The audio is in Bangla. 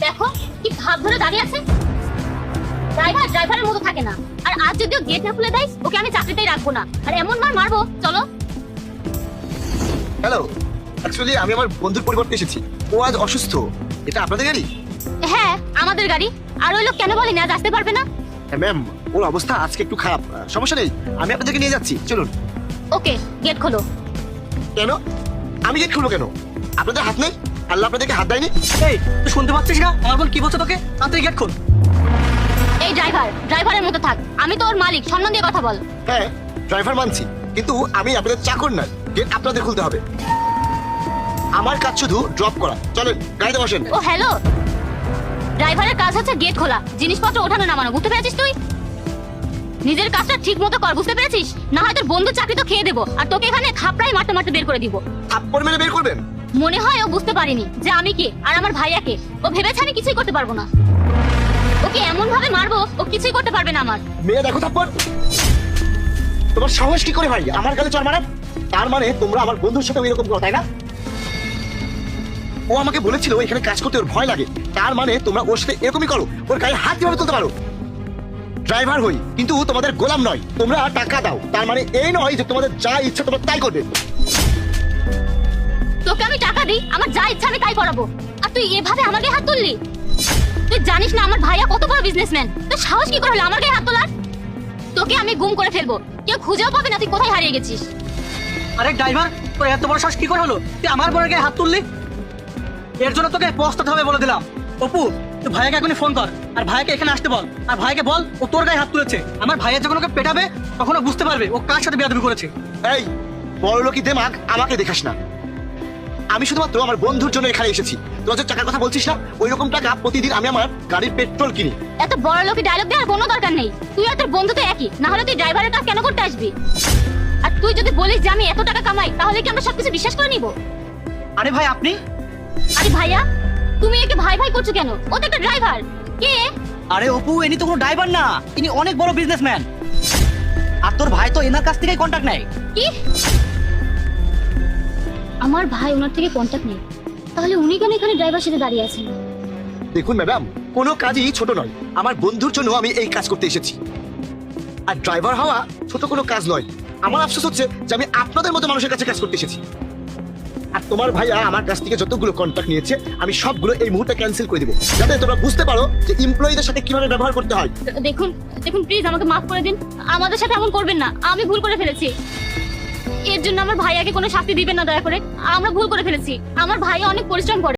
দেখো কি ভাব ধরে দাঁড়িয়ে আছে। ড্রাইভার ড্রাইভারের মতো থাকে না। আর আজ যদিও গেট না খুলে দেয়, ওকে আমি চাকরিতেই রাখবো না। আর এমন মার মারবো, চলো। হ্যালো, অ্যাকচুয়ালি আমি আমার বন্ধুর পরিবর্তে এসেছি। ও আজ অসুস্থ। এটা আপনাদের গাড়ি? হ্যাঁ, আমাদের গাড়ি। আর ওই লোক কেন বলেনি আজ আসতে পারবে না? হ্যাঁ ম্যাম, ওর অবস্থা আজকে একটু খারাপ। সমস্যা নেই, আমি আপনাদেরকে নিয়ে যাচ্ছি, চলুন। ওকে, গেট খোলো। কেন? আমি গেট খুলবো কেন? আপনাদের হাত নেই? আল্লাহ আপনাদেরকে হাত দেয়নি? এই তুই শুনতে পাচ্ছিস না আমার বোন কি বলছে তোকে? তাড়াতাড়ি গেট খোল। এই ড্রাইভারের মতো থাক। আমি তো ওর মালিক, সম্মান দিয়ে কথা বল। হ্যাঁ, ড্রাইভার মানছি, কিন্তু আমি আপনাদের চাকর না। গেট আপনাদের খুলতে হবে। আমার কাজ শুধু ড্রপ করা। চলেন, গাড়িতে বসেন। ও হ্যালো, ড্রাইভারের কাজ হচ্ছে গেট খোলা, জিনিসপত্র ওঠানো নামানো। বুঝতে পেরেছিস তুই? নিজের কাজটা ঠিক মতো কর, বুঝতে পেরেছিস? না হয় তোর বন্ধু চাকরি তো খেয়ে দেবো, আর তোকে এখানে থাপড়াই মারতে মারতে বের করে দিব। থাপ্পড় মেরে বের করবেন? মনে হয় ও বুঝতে পারিনি যে আমি কে আর আমার ভাইয়াকে। ও ভেবেছে আমি কিছুই করতে পারবো না। ওকে এমন ভাবে মারবো, ও কিছুই করতে পারবে না আমার। মেয়ে দেখো থাপ্পড়। তোমার সাহস কি করে ভাই আমার গালে চড় মারার? তার মানে তোমরা আমার বন্ধুর সাথে এরকম করো, তাই না? ও আমাকে বলেছিল এখানে কাজ করতে ওর ভয় লাগে। তার মানে তোমরা ওর সাথে এরকমই করো। ওর গায়ে হাত কিভাবে তুলতে পারো? ড্রাইভার হই, কিন্তু তোমাদের গোলাম নয়। তোমরা টাকা দাও, তার মানে এই নয় যে তোমাদের যা ইচ্ছা তোমরা তাই করবে। তোকে আমি টাকা দিই, আমার যা ইচ্ছা আমি তাই করাবো। আর তুই এভাবে আমার গায়ে হাত তুললি? তুই জানিস না আমার ভাইয়া কত বড় বিজনেসম্যান? তোর সাহস কি করে হলো আমার গায়ে হাত তোলার? তোকে আমি গুম করে ফেলবো, কেউ খুঁজেও পাবে না তুই কোথায় হারিয়ে গেছিস। আরে ড্রাইভার, তোর এত বড় সাহস কি করে হলো? তুই আমার বোনের গায়ে হাত তুললি? এর জন্য তোকে পস্তাতে হবে বলে দিলাম। অপু, তুই ভাইয়াকে এখনই ফোন কর আর ভাইয়াকে এখানে আসতে বল। আর ভাইকে বল ও তোর গায়ে হাত তুলেছে। আমার ভাইয়া যখন ওকে পেটাবে তখন ও বুঝতে পারবে ও কার সাথে বেয়াদবি করেছে। এই বড়লোকি দেমাগ আমাকে দেখাস না। আমি শুধুমাত্র আমার বন্ধুর জন্য এখানে এসেছি। তোরা যে টাকার কথা বলছিস না, ওই রকম টাকা প্রতিদিন আমি আমার গাড়ির পেট্রোল কিনি। এত বড় লোকি ডায়লগ দেওয়ার কোনো দরকার নেই। তুই আর তোর বন্ধু তো একই, না হলে তুই ড্রাইভারের কাজ কেন করতে আসবি? আর তুই যদি বলিস যে আমি এত টাকা কামাই, তাহলে কি আমরা সবকিছু বিশ্বাস করে নিব? আরে ভাই আপনি? আরে ভাইয়া, তুমি একে ভাই ভাই করছো কেন? ও তো একটা ড্রাইভার। কে? আরে অপু, ইনি তো কোনো ড্রাইভার না, ইনি অনেক বড় বিজনেসম্যান। আর তোর ভাই তো এনার কাছ থেকেই কন্টাক্ট নেয়। কি? আমার ভাই ওনার থেকে কন্টাক্ট নেই? তাহলে উনি কেন এখানে ড্রাইভার সাথে দাঁড়িয়ে আছেন? দেখুন ম্যাডাম, কোনো কাজই ছোট নয়। আমার বন্ধুর জন্য আমি এই কাজ করতে এসেছি। আর ড্রাইভার হওয়া ছোট কোনো কাজ নয়। আমার আফসোস হচ্ছে যে আমি আপনাদের মতো মানুষের কাছে কাজ করতে এসেছি। আর তোমার ভাইয়া আমার কাছ থেকে যতগুলো কন্ট্রাক্ট নিয়েছে আমি সবগুলো এই মুহূর্তে ক্যান্সেল করে দিব, যাতে তোমরা বুঝতে পারো যে এমপ্লয়ীদের সাথে কিভাবে ব্যবহার করতে হয়। দেখুন দেখুন, প্লিজ আমাকে মাফ করে দিন। আমাদের সাথে এমন করবেন না, আমি ভুল করে ফেলেছি। এর জন্য আমার ভাইয়াকে কোনো শাস্তি দিবেন না দয়া করে। আমরা ভুল করে ফেলেছি। আমার ভাইয়া অনেক পরিশ্রম করে।